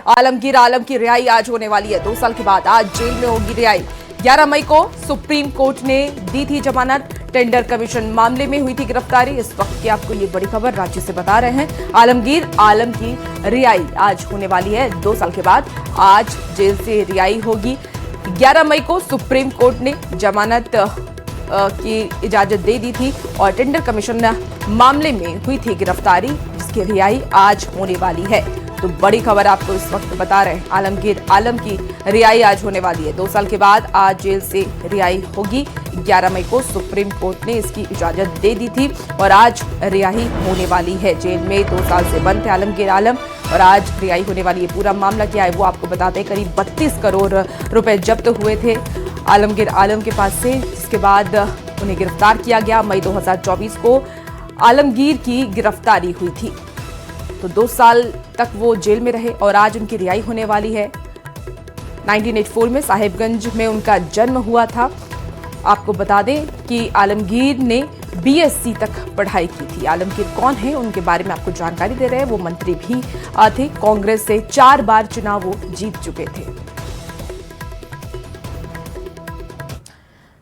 आलमगीर आलम की रिहाई आज होने वाली है। 2 साल के बाद आज जेल में होगी रिहाई। 11 मई को सुप्रीम कोर्ट ने दी थी जमानत। टेंडर कमीशन मामले में हुई थी गिरफ्तारी। इस वक्त की आपको ये बड़ी खबर राज्य से बता रहे हैं। आलमगीर आलम की रिहाई आज होने वाली है। 2 साल के बाद आज जेल से रिहाई होगी। 11 मई को सुप्रीम कोर्ट ने जमानत की इजाजत दे दी थी और टेंडर कमीशन मामले में हुई थी गिरफ्तारी, जिसकी रिहाई आज होने वाली है। तो बड़ी खबर आपको इस वक्त बता रहे हैं। आलमगीर आलम की रिहाई आज होने वाली है। 2 साल के बाद आज जेल से रिहाई होगी। 11 मई को सुप्रीम कोर्ट ने इसकी इजाजत दे दी थी और आज रिहाई होने वाली है। जेल में 2 साल से बंद थे आलमगीर आलम और आज रिहाई होने वाली है। पूरा मामला क्या है वो आपको बताते हैं। करीब 32 करोड़ रुपए जब्त हुए थे आलमगीर आलम के पास से, जिसके बाद उन्हें गिरफ्तार किया गया। मई 2024 को आलमगीर की गिरफ्तारी हुई थी। तो 2 साल तक वो जेल में रहे और आज उनकी रिहाई होने वाली है। 1984 में साहिबगंज में उनका जन्म हुआ था। आपको बता दें कि आलमगीर ने बीएससी तक पढ़ाई की थी। आलमगीर कौन है उनके बारे में आपको जानकारी दे रहे हैं। वो मंत्री भी थे। कांग्रेस से 4 बार चुनाव वो जीत चुके थे।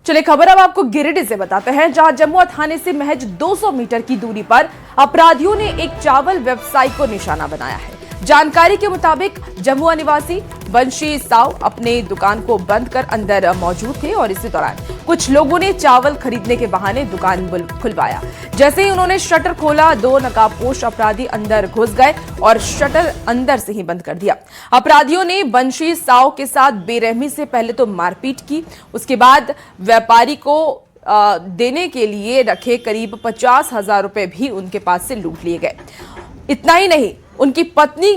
चलिए खबर अब आपको गिरिडीह से बताते हैं, जहां जमुआ थाने से महज 200 मीटर की दूरी पर अपराधियों ने एक चावल व्यवसायी को निशाना बनाया है। जानकारी के मुताबिक जमुआ निवासी बंशी साव अपने दुकान को बंद कर अंदर मौजूद थे और इसी दौरान कुछ लोगों ने चावल खरीदने के बहाने दुकान खुलवाया। जैसे ही उन्होंने शटर खोला, 2 नकाबपोश अपराधी अंदर घुस गए और शटर अंदर से ही बंद कर दिया। अपराधियों ने बंशी साव के साथ बेरहमी से पहले तो मारपीट की, उसके बाद व्यापारी को देने के लिए रखे करीब 50,000 रुपए भी उनके पास से लूट लिए गए। इतना ही नहीं, उनकी पत्नी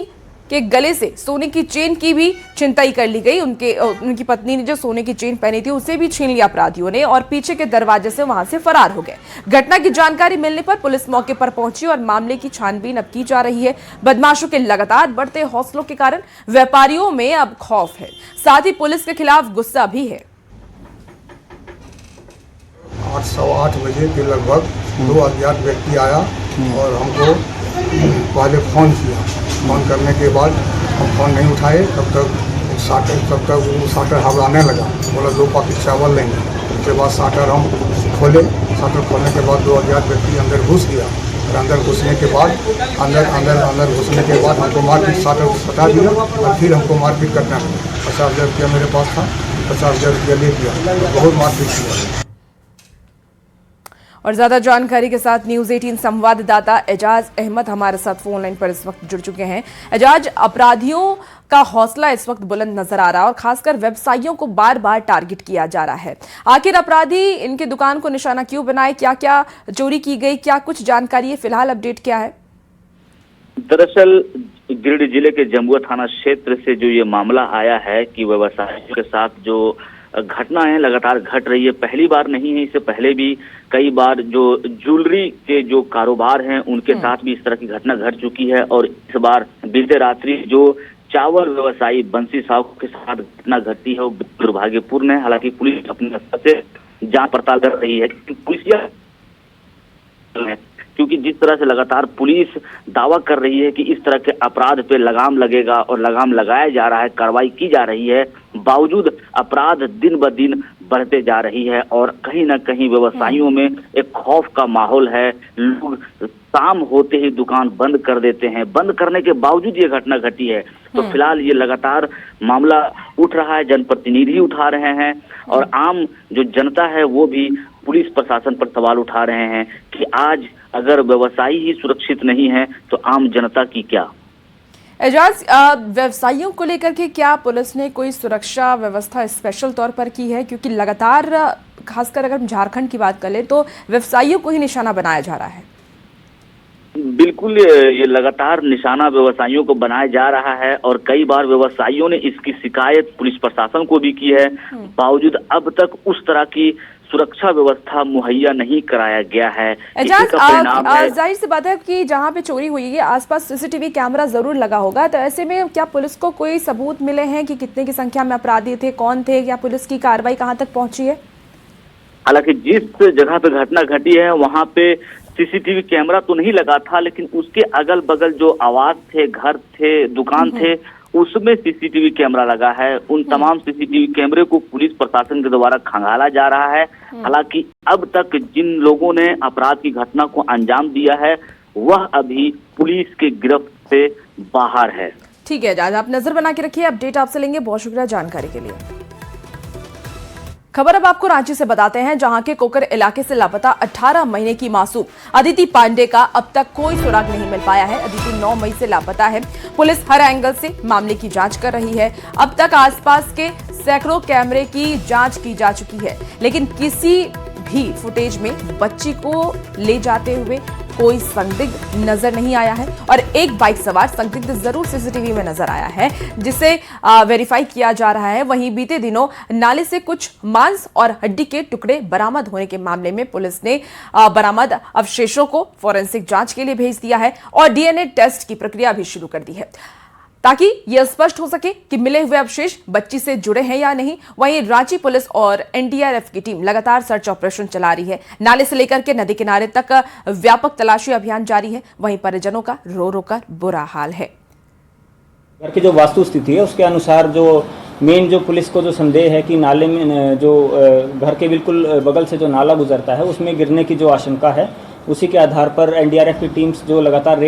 के गले से सोने की चेन की भी छिनताई कर ली गई। उनकी पत्नी ने जो सोने की चेन पहनी थी उसे भी छीन लिया अपराधियों ने और पीछे के दरवाजे से वहां से फरार हो गए। घटना की जानकारी मिलने पर पुलिस मौके पर पहुंची और मामले की छानबीन अब की जा रही है। बदमाशों के लगातार बढ़ते हौसलों के कारण व्यापारियों में अब खौफ है, साथ ही पुलिस के खिलाफ गुस्सा भी है। 8:15 बजे के लगभग 2 अज्ञात व्यक्ति आया और हमको पहले फ़ोन किया। फ़ोन करने के बाद हम फ़ोन नहीं उठाए, तब तक वो शाटर घबराने लगा। बोला 2 पैकेट चावल लेंगे। उसके बाद शाटर हम खोले। शाटर खोलने के बाद 2 अज्ञात व्यक्ति अंदर घुस गया और अंदर घुसने के बाद अंदर घुसने के बाद हमको मारपीट, शाटर हटा दिया और फिर हमको मारपीट करना लगा। 50,000 रुपया मेरे पास था, 50,000 रुपया ले लिया। बहुत मारपीट किया। और ज्यादा जानकारी के साथ न्यूज़ 18 संवाददाता एजाज अहमद हमारे साथ फोन लाइन पर इस वक्त जुड़ चुके हैं। एजाज, अपराधियों का हौसला इस वक्त बुलंद नजर आ रहा है और खासकर व्यवसायियों को बार बार टारगेट किया जा रहा है। आखिर अपराधी इनके दुकान को निशाना क्यों बनाए? क्या क्या चोरी की गई? क्या कुछ जानकारी है? फिलहाल अपडेट क्या है? दरअसल गिरिडीह जिले के जमुआ थाना क्षेत्र से जो ये मामला आया है कि व्यवसायियों के साथ जो घटनाएं लगातार घट रही है, पहली बार नहीं है। इससे पहले भी कई बार जो ज्वेलरी के जो कारोबार हैं उनके साथ भी इस तरह की घटना घट चुकी है और इस बार बीते रात्रि जो चावल व्यवसायी बंसी साव के साथ घटना घटी है वो दुर्भाग्यपूर्ण है। हालांकि पुलिस अपने स्तर से जांच पड़ताल कर रही है। पुलिस क्योंकि जिस तरह से लगातार पुलिस दावा कर रही है कि इस तरह के अपराध पे लगाम लगेगा और लगाम लगाया जा रहा है, कार्रवाई की जा रही है, बावजूद अपराध दिन ब दिन बढ़ते जा रही है और कहीं ना कहीं व्यवसायियों में एक खौफ का माहौल है। लोग शाम होते ही दुकान बंद कर देते हैं। बंद करने के बावजूद ये घटना घटी है। तो फिलहाल ये लगातार मामला उठ रहा है, जनप्रतिनिधि उठा रहे हैं और आम जो जनता है वो भी पुलिस प्रशासन पर सवाल उठा रहे हैं कि आज अगर व्यवसायी ही सुरक्षित नहीं है तो आम जनता की क्या? एजाज, व्यवसायियों को लेकर के क्या पुलिस ने कोई सुरक्षा व्यवस्था स्पेशल तौर पर की है? क्योंकि लगातार खासकर अगर हम झारखंड की बात करें तो व्यवसायियों को ही निशाना बनाया जा रहा है। बिल्कुल, ये लगातार निशाना व्यवसायियों को बनाया जा रहा है और कई बार व्यवसायियों ने इसकी शिकायत पुलिस प्रशासन को भी की है। बावजूद अब तक उस तरह की सुरक्षा व्यवस्था मुहैया नहीं कराया गया है। जाहिर सी बात है कि जहां पे चोरी हुई है आसपास सीसीटीवी कैमरा जरूर लगा होगा, तो ऐसे में क्या पुलिस को कोई सबूत मिले हैं कि कितने की संख्या में अपराधी थे, कौन थे, या पुलिस की कार्रवाई कहां तक पहुंची है? हालांकि जिस जगह पे घटना घटी है वहां पे सीसीटीवी कैमरा तो नहीं लगा था, लेकिन उसके अगल बगल जो आवास थे, घर थे, दुकान थे, उसमें सीसीटीवी कैमरा लगा है। उन तमाम सीसीटीवी कैमरे को पुलिस प्रशासन के द्वारा खंगाला जा रहा है। हालांकि अब तक जिन लोगों ने अपराध की घटना को अंजाम दिया है वह अभी पुलिस के गिरफ्त से बाहर है। ठीक है जाज, आप नजर बना के रखिए, अपडेट आपसे लेंगे। बहुत शुक्रिया जानकारी के लिए। खबर अब आपको रांची से बताते हैं, जहां के कोकर इलाके से लापता 18 महीने की मासूम अदिति पांडे का अब तक कोई सुराग नहीं मिल पाया है। अदिति 9 मई से लापता है। पुलिस हर एंगल से मामले की जांच कर रही है। अब तक आसपास के सैकड़ों कैमरे की जांच की जा चुकी है, लेकिन किसी भी फुटेज में बच्ची को ले जाते हुए कोई संदिग्ध नजर नहीं आया है। और एक बाइक सवार संदिग्ध जरूर सीसीटीवी में नजर आया है, जिसे वेरीफाई किया जा रहा है। वहीं बीते दिनों नाले से कुछ मांस और हड्डी के टुकड़े बरामद होने के मामले में पुलिस ने बरामद अवशेषों को फोरेंसिक जांच के लिए भेज दिया है और डीएनए टेस्ट की प्रक्रिया भी शुरू कर दी है, ताकि यह स्पष्ट हो सके कि मिले हुए अवशेष बच्ची से जुड़े हैं या नहीं। वहीं रांची पुलिस और एनडीआरएफ की टीम लगातार सर्च ऑपरेशन चला रही है। नाले से लेकर के नदी किनारे तक व्यापक तलाशी अभियान जारी है। वहीं परिजनों का रो रो कर बुरा हाल है। घर की जो वास्तु स्थिति है उसके अनुसार जो मेन जो पुलिस को जो संदेह है कि नाले में जो घर के बिल्कुल बगल से जो नाला गुजरता है उसमें गिरने की जो आशंका है, उसी के आधार पर एनडीआरएफ की टीम्स जो लगातार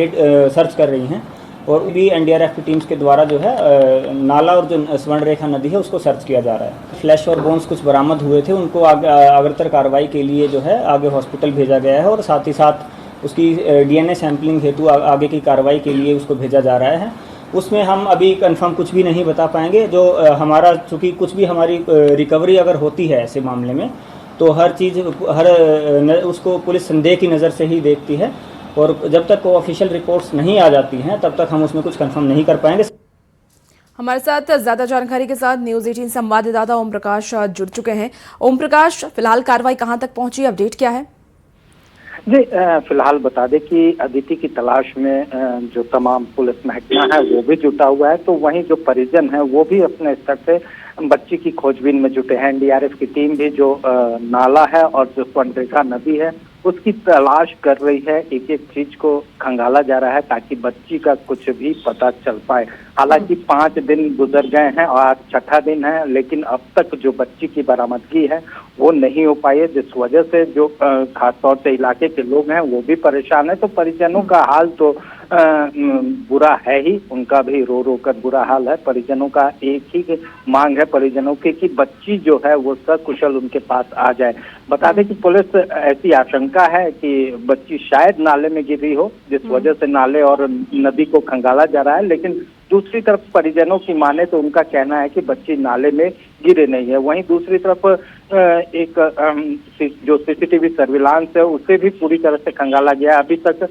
सर्च कर रही हैं और भी एनडीआरएफ की टीम्स के द्वारा जो है नाला और जो स्वर्ण रेखा नदी है उसको सर्च किया जा रहा है। फ्लैश और बोन्स कुछ बरामद हुए थे, उनको आगतर कार्रवाई के लिए जो है आगे हॉस्पिटल भेजा गया है और साथ ही साथ उसकी डीएनए सैंपलिंग हेतु आगे की कार्रवाई के लिए उसको भेजा जा रहा है। उसमें हम अभी कंफर्म कुछ भी नहीं बता पाएंगे। जो हमारा चूँकि कुछ भी हमारी रिकवरी अगर होती है ऐसे मामले में तो हर चीज़ उसको पुलिस संदेह की नज़र से ही देखती है और जब तक वो ऑफिशियल रिपोर्ट्स नहीं आ जाती हैं तब तक हम उसमें कुछ कंफर्म नहीं कर पाएंगे। हमारे साथ ज्यादा जानकारी के साथ न्यूज 18 संवाददाता ओम प्रकाश जुड़ चुके हैं। ओम प्रकाश, फिलहाल कार्रवाई कहां तक पहुंची, अपडेट क्या है? जी, फिलहाल बता दें कि अदिति की तलाश में जो तमाम पुलिस महकमा है वो भी जुटा हुआ है, तो वहीं जो परिजन है वो भी अपने स्तर से बच्ची की खोजबीन में जुटे हैं। एनडीआरएफ की टीम भी जो नाला है और जो स्वर्णरेखा नदी है उसकी तलाश कर रही है। एक एक चीज को खंगाला जा रहा है ताकि बच्ची का कुछ भी पता चल पाए। हालांकि 5 दिन गुजर गए हैं और आज 6ठा दिन है, लेकिन अब तक जो बच्ची की बरामदगी है वो नहीं हो पाई है, जिस वजह से जो खासतौर से इलाके के लोग हैं वो भी परेशान है। तो परिजनों का हाल तो बुरा है ही, उनका भी रो रो कर बुरा हाल है। परिजनों का एक ही मांग है परिजनों की कि बच्ची जो है वो सकुशल उनके पास आ जाए। बता दें कि पुलिस ऐसी आशंका है कि बच्ची शायद नाले में गिरी हो, जिस वजह से नाले और नदी को खंगाला जा रहा है, लेकिन दूसरी तरफ परिजनों की माने तो उनका कहना है कि बच्ची नाले में गिरे नहीं है। वहीं दूसरी तरफ एक जो सीसीटीवी सर्विलांस है उसे भी पूरी तरह से खंगाला गया। अभी तक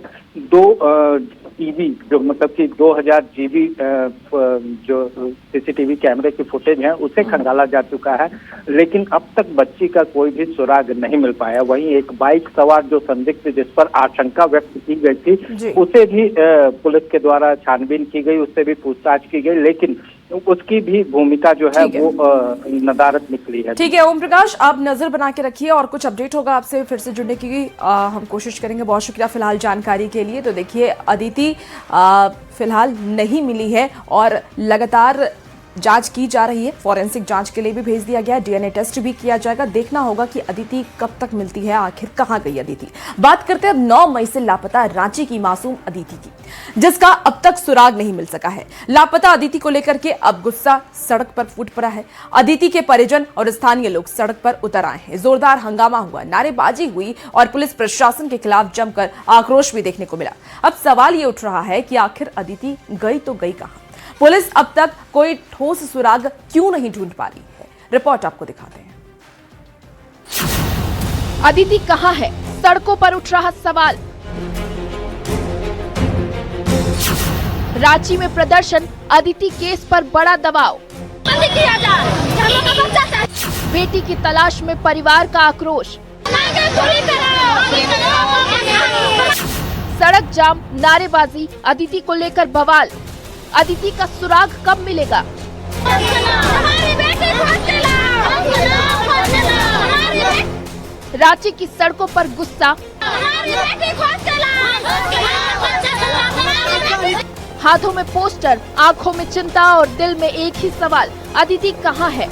2 जीबी जो मतलब कि 2000 जीबी जो सीसीटीवी कैमरे की फुटेज है उसे खंगाला जा चुका है, लेकिन अब तक बच्ची का कोई भी सुराग नहीं मिल पाया। वहीं एक बाइक सवार जो संदिग्ध जिस पर आशंका व्यक्त की गई थी उसे भी पुलिस के द्वारा छानबीन की गई, उससे भी पूछताछ की गई, लेकिन उसकी भी भूमिका जो है वो नदारत निकली है। ठीक है ओम प्रकाश, आप नजर बना के रखिए और कुछ अपडेट होगा आपसे फिर से जुड़ने की हम कोशिश करेंगे। बहुत शुक्रिया फिलहाल जानकारी के लिए। तो देखिए अदिति फिलहाल नहीं मिली है और लगातार जांच की जा रही है। फॉरेंसिक जांच के लिए भी भेज दिया गया, डीएनए टेस्ट भी किया जाएगा। देखना होगा कि अदिति कब तक मिलती है, आखिर कहां गई अदिति। बात करते हैं अब 9 मई से लापता रांची की मासूम अदिति की, जिसका अब तक सुराग नहीं मिल सका है। लापता अदिति को लेकर के अब गुस्सा सड़क पर फूट पड़ा है। अदिति के परिजन और स्थानीय लोग सड़क पर उतर आए हैं। जोरदार हंगामा हुआ, नारेबाजी हुई और पुलिस प्रशासन के खिलाफ जमकर आक्रोश भी देखने को मिला। अब सवाल ये उठ रहा है कि आखिर अदिति गई तो गई कहां? पुलिस अब तक कोई ठोस सुराग क्यों नहीं ढूंढ पा रही है? रिपोर्ट आपको दिखाते हैं। अदिति कहां है, सड़कों पर उठ रहा सवाल। रांची में प्रदर्शन, अदिति केस पर बड़ा दबाव। बेटी की तलाश में परिवार का आक्रोश। सड़क जाम, नारेबाजी, अदिति को लेकर बवाल। अदिति का सुराग कब मिलेगा? रांची की सड़कों पर गुस्सा, हाथों में पोस्टर, आंखों में चिंता और दिल में एक ही सवाल, अदिति कहाँ है?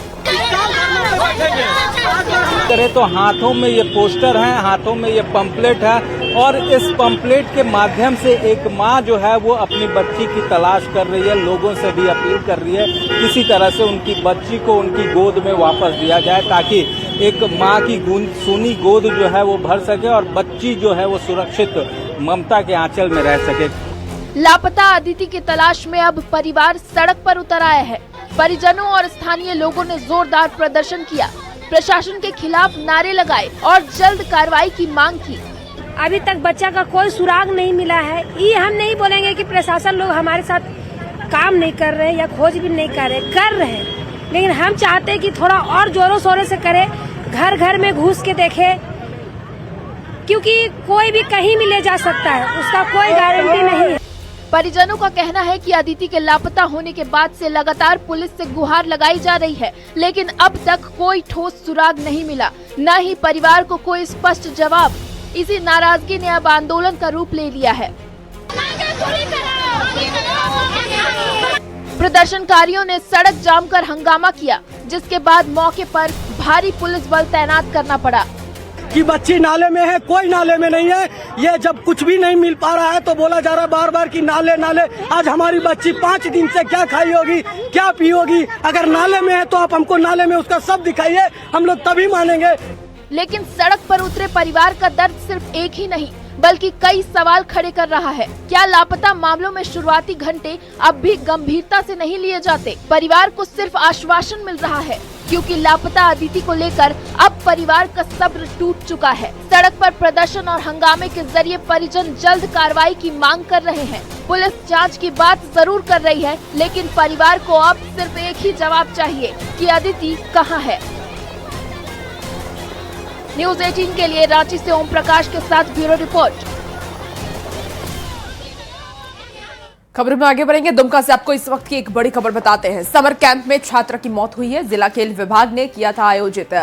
करें तो हाथों में ये पोस्टर है, हाथों में ये पंपलेट है और इस पंपलेट के माध्यम से एक माँ जो है वो अपनी बच्ची की तलाश कर रही है, लोगों से भी अपील कर रही है किसी तरह से उनकी बच्ची को उनकी गोद में वापस दिया जाए ताकि एक माँ की सूनी गोद जो है वो भर सके और बच्ची जो है वो सुरक्षित ममता के आंचल में रह सके। लापता अदिति की तलाश में अब परिवार सड़क पर उतर आया है। परिजनों और स्थानीय लोगों ने जोरदार प्रदर्शन किया, प्रशासन के खिलाफ नारे लगाए और जल्द कार्रवाई की मांग की। अभी तक बच्चा का कोई सुराग नहीं मिला है। ये हम नहीं बोलेंगे कि प्रशासन लोग हमारे साथ काम नहीं कर रहे या खोजबीन नहीं कर रहे हैं, लेकिन हम चाहते हैं कि थोड़ा और जोरों शोरों से करे, घर घर में घुस के देखे, क्योंकि कोई भी कहीं भी ले जा सकता है, उसका कोई गारंटी नहीं है। परिजनों का कहना है कि अदिति के लापता होने के बाद से लगातार पुलिस से गुहार लगाई जा रही है, लेकिन अब तक कोई ठोस सुराग नहीं मिला, न ही परिवार को कोई स्पष्ट जवाब। इसी नाराजगी ने अब आंदोलन का रूप ले लिया है। प्रदर्शनकारियों ने सड़क जाम कर हंगामा किया, जिसके बाद मौके पर भारी पुलिस बल तैनात करना पड़ा। कि बच्ची नाले में है, कोई नाले में नहीं है। ये जब कुछ भी नहीं मिल पा रहा है तो बोला जा रहा है बार बार कि नाले नाले। आज हमारी बच्ची 5 दिन से क्या खाई होगी, क्या पी होगी? अगर नाले में है तो आप हमको नाले में उसका सब दिखाइए, हम लोग तभी मानेंगे। लेकिन सड़क पर उतरे परिवार का दर्द सिर्फ एक ही नहीं बल्कि कई सवाल खड़े कर रहा है। क्या लापता मामलों में शुरुआती घंटे अब भी गंभीरता से नहीं लिए जाते? परिवार को सिर्फ आश्वासन मिल रहा है, क्योंकि लापता अदिति को लेकर अब परिवार का सब्र टूट चुका है। सड़क पर प्रदर्शन और हंगामे के जरिए परिजन जल्द कार्रवाई की मांग कर रहे हैं। पुलिस जांच की बात जरूर कर रही है, लेकिन परिवार को अब सिर्फ एक ही जवाब चाहिए कि अदिति कहाँ है। न्यूज़ 18 के लिए रांची से ओम प्रकाश के साथ ब्यूरो रिपोर्ट। खबर में आगे बढ़ेंगे। दुमका से आपको इस वक्त की एक बड़ी खबर बताते हैं। समर कैंप में छात्रा की मौत हुई है। जिला खेल विभाग ने किया था आयोजित।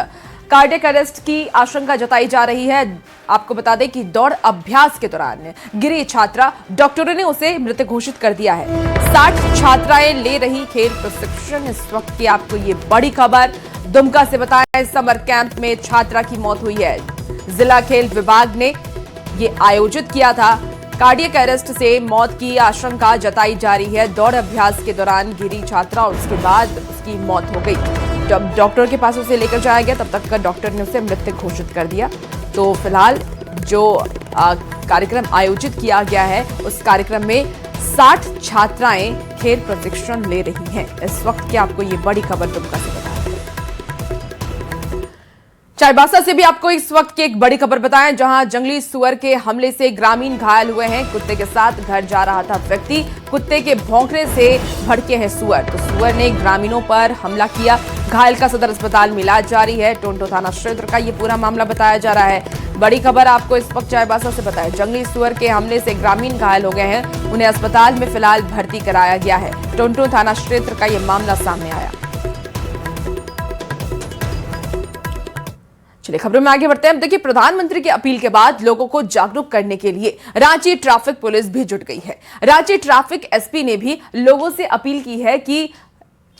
कार्डियक अरेस्ट की आशंका जताई जा रही है। आपको बता दें कि दौड़ अभ्यास के दौरान गिरी छात्रा, डॉक्टरों ने उसे मृत घोषित कर दिया है। 60 छात्राएं ले रही खेल प्रशिक्षण। इस वक्त की आपको ये बड़ी खबर दुमका से बताया। समर कैंप में छात्रा की मौत हुई है। जिला खेल विभाग ने ये आयोजित किया था। कार्डियक अरेस्ट से मौत की आशंका जताई जा रही है। दौड़ अभ्यास के दौरान गिरी छात्रा और उसके बाद उसकी मौत हो गई। जब डॉक्टर के पास उसे लेकर जाया गया तब तक का डॉक्टर ने उसे मृत घोषित कर दिया। तो फिलहाल जो कार्यक्रम आयोजित किया गया है उस कार्यक्रम में 60 छात्राएं खेल प्रशिक्षण ले रही हैं। इस वक्त की आपको ये बड़ी खबर दुमका से बता। चाईबासा से भी आपको इस वक्त की एक बड़ी खबर बताएं, जहां जंगली सुअर के हमले से ग्रामीण घायल हुए हैं। कुत्ते के साथ घर जा रहा था व्यक्ति, कुत्ते के भौंकने से भड़के हैं सुअर, तो सुअर ने ग्रामीणों पर हमला किया। घायल का सदर अस्पताल में इलाज जारी है। टोंटो थाना क्षेत्र का ये पूरा मामला बताया जा रहा है। बड़ी खबर आपको इस वक्त चाईबासा से बताएं, जंगली सुअर के हमले से ग्रामीण घायल हो गए हैं। उन्हें अस्पताल में फिलहाल भर्ती कराया गया है। टोंटो थाना क्षेत्र का ये मामला सामने आया। चलिए खबरों में आगे बढ़ते हैं। देखिए, प्रधानमंत्री की अपील के बाद लोगों को जागरूक करने के लिए रांची ट्रैफिक पुलिस भी जुट गई है। रांची ट्रैफिक एसपी ने भी लोगों से अपील की है कि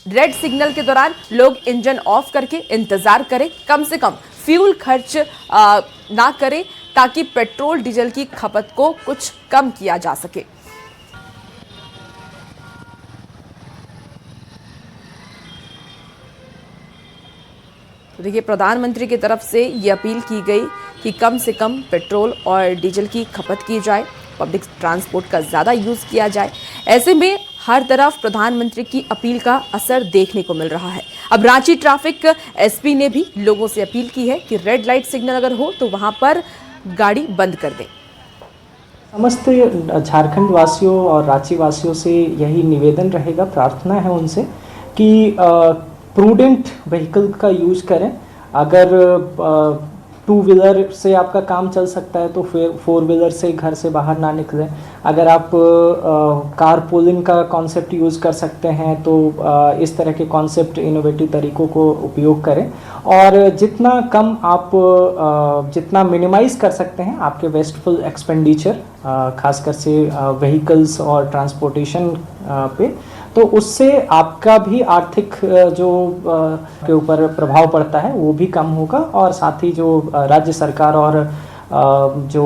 रेड सिग्नल के दौरान लोग इंजन ऑफ करके इंतजार करें, कम से कम फ्यूल खर्च ना करें ताकि पेट्रोल डीजल की खपत को कुछ कम किया जा सके। देखिए, प्रधानमंत्री की तरफ से ये अपील की गई कि कम से कम पेट्रोल और डीजल की खपत की जाए, पब्लिक ट्रांसपोर्ट का ज़्यादा यूज़ किया जाए। ऐसे में हर तरफ प्रधानमंत्री की अपील का असर देखने को मिल रहा है। अब रांची ट्रैफिक एसपी ने भी लोगों से अपील की है कि रेड लाइट सिग्नल अगर हो तो वहाँ पर गाड़ी बंद कर दें। समस्त झारखंड वासियों और रांची वासियों से यही निवेदन रहेगा, प्रार्थना है उनसे कि प्रूडेंट व्हीकल का यूज़ करें। अगर टू व्हीलर से आपका काम चल सकता है तो फिर फोर व्हीलर से घर से बाहर ना निकलें। अगर आप कार पूलिंग का कॉन्सेप्ट यूज़ कर सकते हैं तो इस तरह के कॉन्सेप्ट इनोवेटिव तरीक़ों को उपयोग करें, और जितना कम आप जितना मिनिमाइज़ कर सकते हैं आपके वेस्टफुल एक्सपेंडिचर, खासकर से व्हीकल्स और ट्रांसपोर्टेशन पे, तो उससे आपका भी आर्थिक जो के ऊपर प्रभाव पड़ता है वो भी कम होगा, और साथ ही जो राज्य सरकार और जो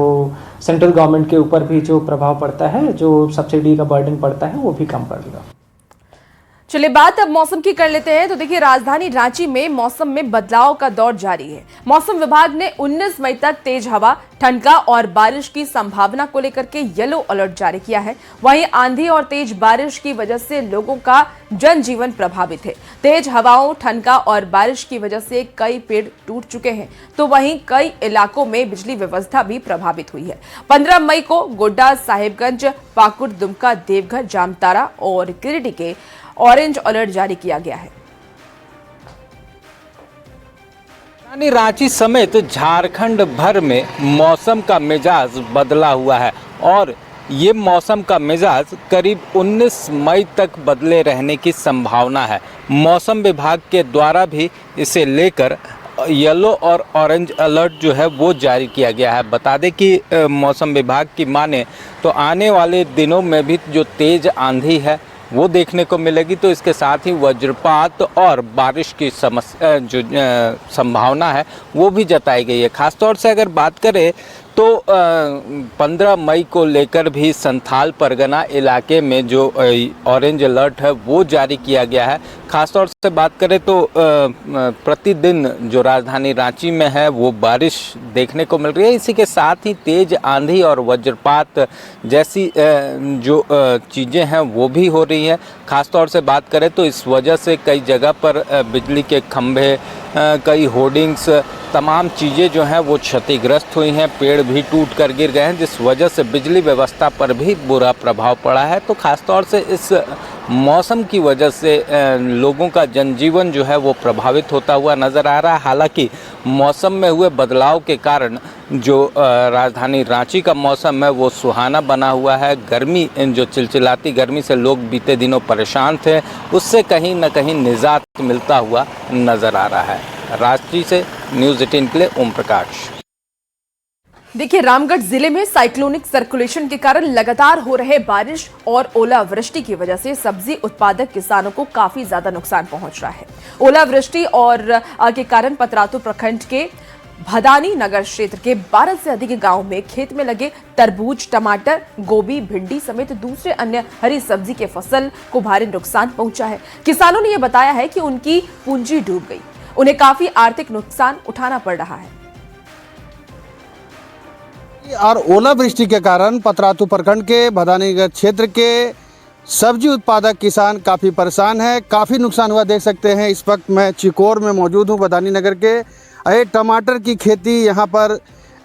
सेंट्रल गवर्नमेंट के ऊपर भी जो प्रभाव पड़ता है, जो सब्सिडी का बर्डन पड़ता है, वो भी कम पड़ेगा। चलिए बात अब मौसम की कर लेते हैं। तो देखिए, राजधानी रांची में मौसम में बदलाव का दौर जारी है। मौसम विभाग ने 19 मई तक तेज हवा, ठंडा और बारिश की संभावना को लेकर के येलो अलर्ट जारी किया है। वहीं आंधी और तेज बारिश की वजह से लोगों का जनजीवन प्रभावित है। तेज हवाओं, ठंडा और बारिश की वजह से कई पेड़ टूट चुके हैं, तो वहीं कई इलाकों में बिजली व्यवस्था भी प्रभावित हुई है। 15 मई को गोड्डा, साहिबगंज, पाकुड़, दुमका, देवघर, जामताड़ा और गिरिडीह के ऑरेंज अलर्ट जारी किया गया है। रांची समेत झारखंड भर में मौसम का मिजाज बदला हुआ है, और ये मौसम का मिजाज करीब 19 मई तक बदले रहने की संभावना है। मौसम विभाग के द्वारा भी इसे लेकर येलो और ऑरेंज अलर्ट जो है वो जारी किया गया है। बता दें कि मौसम विभाग की माने तो आने वाले दिनों में भी जो तेज आंधी है वो देखने को मिलेगी, तो इसके साथ ही वज्रपात और बारिश की जो संभावना है वो भी जताई गई है। खासतौर से अगर बात करें तो 15 मई को लेकर भी संथाल परगना इलाके में जो ऑरेंज अलर्ट है वो जारी किया गया है। खासतौर से बात करें तो प्रतिदिन जो राजधानी रांची में है वो बारिश देखने को मिल रही है। इसी के साथ ही तेज आंधी और वज्रपात जैसी जो चीज़ें हैं वो भी हो रही हैं। खासतौर से बात करें तो इस वजह से कई जगह पर बिजली के खंभे, कई होर्डिंग्स, तमाम चीज़ें जो हैं वो क्षतिग्रस्त हुई हैं, पेड़ भी टूट कर गिर गए हैं, जिस वजह से बिजली व्यवस्था पर भी बुरा प्रभाव पड़ा है। तो ख़ासतौर से इस मौसम की वजह से लोगों का जनजीवन जो है वो प्रभावित होता हुआ नज़र आ रहा है। हालांकि मौसम में हुए बदलाव के कारण जो राजधानी रांची का मौसम है वो सुहाना बना हुआ है। गर्मी, जो चिलचिलाती गर्मी से लोग बीते दिनों परेशान थे, उससे कहीं न कहीं निजात मिलता हुआ नज़र आ रहा है। रांची से न्यूज़ 18 के लिए ओम प्रकाश। देखिए, रामगढ़ जिले में साइक्लोनिक सर्कुलेशन के कारण लगातार हो रहे बारिश और ओलावृष्टि की वजह से सब्जी उत्पादक किसानों को काफी ज्यादा नुकसान पहुंच रहा है। ओलावृष्टि और के कारण पतरातू प्रखंड के भदानी नगर क्षेत्र के 12 से अधिक गांव में खेत में लगे तरबूज, टमाटर, गोभी, भिंडी समेत दूसरे अन्य हरी सब्जी के फसल को भारी नुकसान पहुंचा है। किसानों ने यह बताया है कि उनकी पूंजी डूब गई, उन्हें काफी आर्थिक नुकसान उठाना पड़ रहा है। और ओलावृष्टि के कारण पतरातू प्रखंड के भदानी नगर क्षेत्र के सब्जी उत्पादक किसान काफ़ी परेशान है, काफ़ी नुकसान हुआ। देख सकते हैं इस वक्त मैं चिकोर में मौजूद हूँ, भदानी नगर के। ये टमाटर की खेती यहाँ पर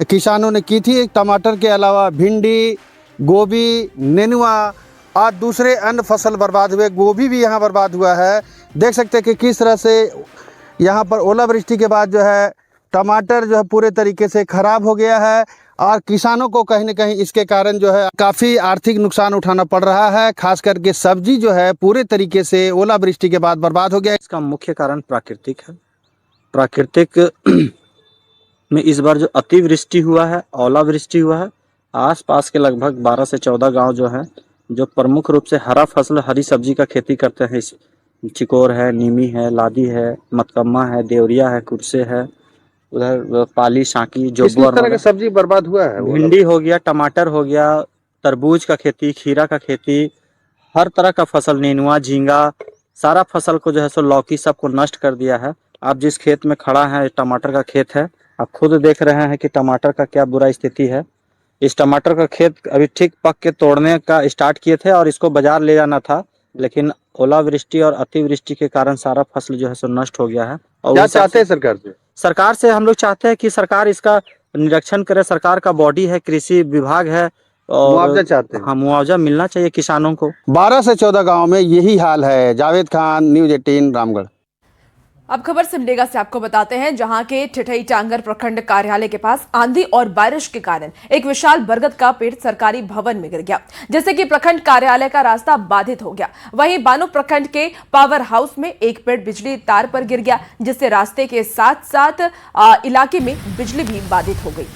किसानों ने की थी। टमाटर के अलावा भिंडी, गोभी, नेनुआ और दूसरे अन्य फसल बर्बाद हुए। गोभी भी यहाँ बर्बाद हुआ है। देख सकते हैं कि किस तरह से यहाँ पर ओलावृष्टि के बाद जो है टमाटर जो है पूरे तरीके से ख़राब हो गया है, और किसानों को कहीं न कहीं इसके कारण जो है काफ़ी आर्थिक नुकसान उठाना पड़ रहा है। खास करके सब्जी जो है पूरे तरीके से ओलावृष्टि के बाद बर्बाद हो गया। इसका मुख्य कारण प्राकृतिक है। प्राकृतिक में इस बार जो अतिवृष्टि हुआ है, ओलावृष्टि हुआ है, आसपास के लगभग 12 से 14 गांव जो है जो प्रमुख रूप से हरा फसल, हरी सब्जी का खेती करते हैं। चिकोर है, नीमी है, लादी है, मतकम्मा है, देवरिया है, कुर्से है, उधर पाली, शांकी, जोबुआ तरह की सब्जी बर्बाद हुआ है। भिंडी हो गया, टमाटर हो गया, तरबूज का खेती, खीरा का खेती, हर तरह का फसल, नेनुआ, झींगा, सारा फसल को जो है सो लौकी सबको नष्ट कर दिया है। आप जिस खेत में खड़ा है, टमाटर का खेत है, आप खुद देख रहे हैं कि टमाटर का क्या बुरा स्थिति है। इस टमाटर का खेत अभी ठीक पक के तोड़ने का स्टार्ट किए थे और इसको बाजार ले जाना था, लेकिन ओलावृष्टि और अतिवृष्टि के कारण सारा फसल जो है सो नष्ट हो गया है। और क्या चाहते हैं सरकार से? सरकार से हम लोग चाहते हैं कि सरकार इसका निरीक्षण करे। सरकार का बॉडी है, कृषि विभाग है, और मुआवजा चाहते हैं। हाँ, मुआवजा मिलना चाहिए किसानों को। 12 से 14 गाँव में यही हाल है। जावेद खान, न्यूज़ 18, रामगढ़। अब खबर सिमडेगा से आपको बताते हैं, जहां के ठिठई टांगर प्रखंड कार्यालय के पास आंधी और बारिश के कारण एक विशाल बरगद का पेड़ सरकारी भवन में गिर गया, जिससे कि प्रखंड कार्यालय का रास्ता बाधित हो गया। वहीं बानो प्रखंड के पावर हाउस में एक पेड़ बिजली तार पर गिर गया, जिससे रास्ते के साथ साथ इलाके में बिजली भी बाधित हो गई।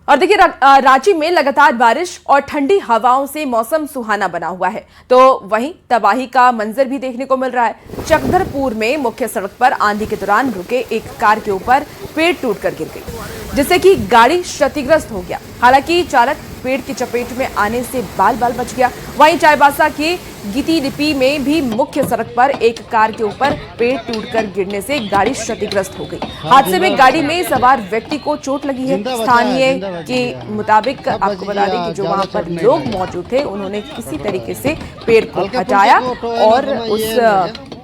और देखिए, रांची में लगातार बारिश और ठंडी हवाओं से मौसम सुहाना बना हुआ है, तो वहीं तबाही का मंजर भी देखने को मिल रहा है। चकधरपुर में मुख्य सड़क पर आंधी के दौरान रुके एक कार के ऊपर पेड़ टूटकर गिर गई, जिससे कि गाड़ी क्षतिग्रस्त हो गया। हालांकि चालक पेड़ की चपेट में आने से बाल बाल बच गया। वहीं चाईबासा के गितीडिपी में भी मुख्य सड़क पर एक कार के ऊपर पेड़ टूटकर गिरने से गाड़ी क्षतिग्रस्त हो गई। हादसे में गाड़ी में सवार व्यक्ति को चोट लगी है। स्थानीय के मुताबिक आपको बता दें कि जो वहां पर लोग मौजूद थे, उन्होंने किसी तरीके से पेड़ को हटाया और उस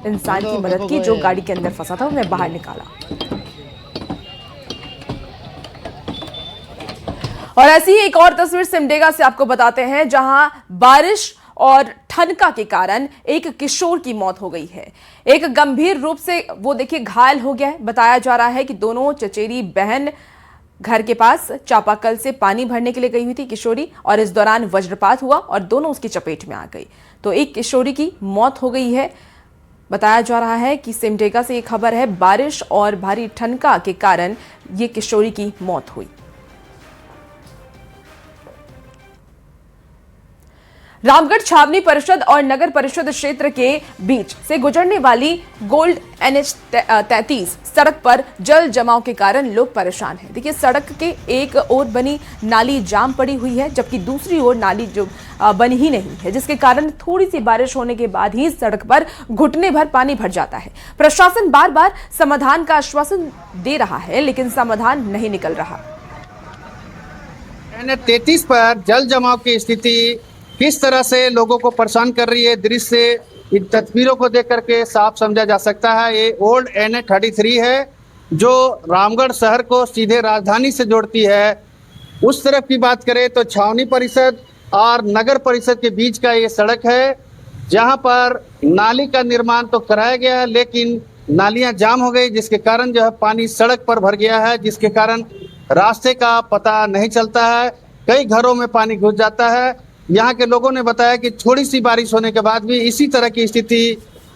इंसान की मदद की जो गाड़ी के अंदर फंसा था, उन्हें बाहर निकाला। और ऐसी ही एक और तस्वीर सिमडेगा से आपको बताते हैं, जहां बारिश और ठनका के कारण एक किशोर की मौत हो गई है। एक गंभीर रूप से वो देखिए घायल हो गया है। बताया जा रहा है कि दोनों चचेरी बहन घर के पास चापाकल से पानी भरने के लिए गई हुई थी किशोरी, और इस दौरान वज्रपात हुआ और दोनों उसकी चपेट में आ गई, तो एक किशोरी की मौत हो गई है। बताया जा रहा है कि सिमडेगा से ये खबर है, बारिश और भारी ठनका के कारण ये किशोरी की मौत हुई। रामगढ़ छावनी परिषद और नगर परिषद क्षेत्र के बीच से गुजरने वाली गोल्ड NH 33 सड़क पर जल जमाव के कारण लोग परेशान हैं। देखिए, सड़क के एक ओर बनी नाली जाम पड़ी हुई है, जबकि दूसरी ओर नाली जो बनी ही नहीं है, जिसके कारण थोड़ी सी बारिश होने के बाद ही सड़क पर घुटने भर पानी भर जाता है। प्रशासन बार बार समाधान का आश्वासन दे रहा है, लेकिन समाधान नहीं निकल रहा। NH 33 पर जल जमाव की स्थिति किस तरह से लोगों को परेशान कर रही है, दृश्य से इन तस्वीरों को देख करके साफ समझा जा सकता है। ये ओल्ड NH 33 है, जो रामगढ़ शहर को सीधे राजधानी से जोड़ती है। उस तरफ की बात करें तो छावनी परिषद और नगर परिषद के बीच का ये सड़क है, जहां पर नाली का निर्माण तो कराया गया है, लेकिन नालियां जाम हो गई, जिसके कारण जो है पानी सड़क पर भर गया है, जिसके कारण रास्ते का पता नहीं चलता है। कई घरों में पानी घुस जाता है। यहाँ के लोगों ने बताया कि थोड़ी सी बारिश होने के बाद भी इसी तरह की स्थिति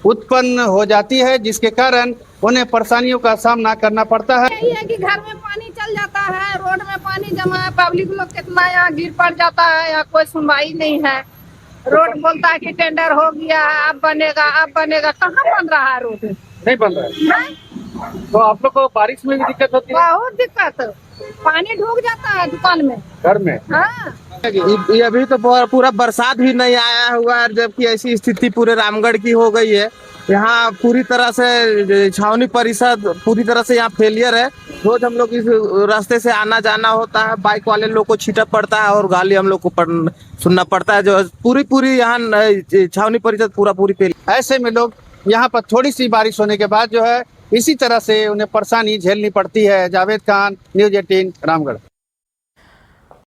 उत्पन्न हो जाती है, जिसके कारण उन्हें परेशानियों का सामना करना पड़ता है। यही है कि घर में पानी चल जाता है, रोड में पानी जमा है, पब्लिक लोग कितना यहाँ गिर पड़ जाता है, यहाँ कोई सुनवाई नहीं है। रोड बोलता है कि टेंडर हो गया है, अब बनेगा, कहाँ बन रहा है? रोड नहीं बन रहा है। तो आप लोग को बारिश में भी दिक्कत होती है? बहुत दिक्कत, पानी ढूक जाता है दुकान में, घर में। हाँ, अभी तो पूरा बरसात भी नहीं आया हुआ है, जबकि ऐसी स्थिति पूरे रामगढ़ की हो गई है। यहाँ पूरी तरह से छावनी परिषद पूरी तरह से यहाँ फेलियर है। रोज हम लोग इस रास्ते से आना जाना होता है, बाइक वाले लोग को छीटा पड़ता है और गाली हम लोग को सुनना पड़ता है। जो पूरी यहाँ छावनी परिषद पूरी फेलियर। ऐसे में लोग यहाँ पर थोड़ी सी बारिश होने के बाद जो है इसी तरह से उन्हें परेशानी झेलनी पड़ती है। जावेद खान, न्यूज़ 18, रामगढ़।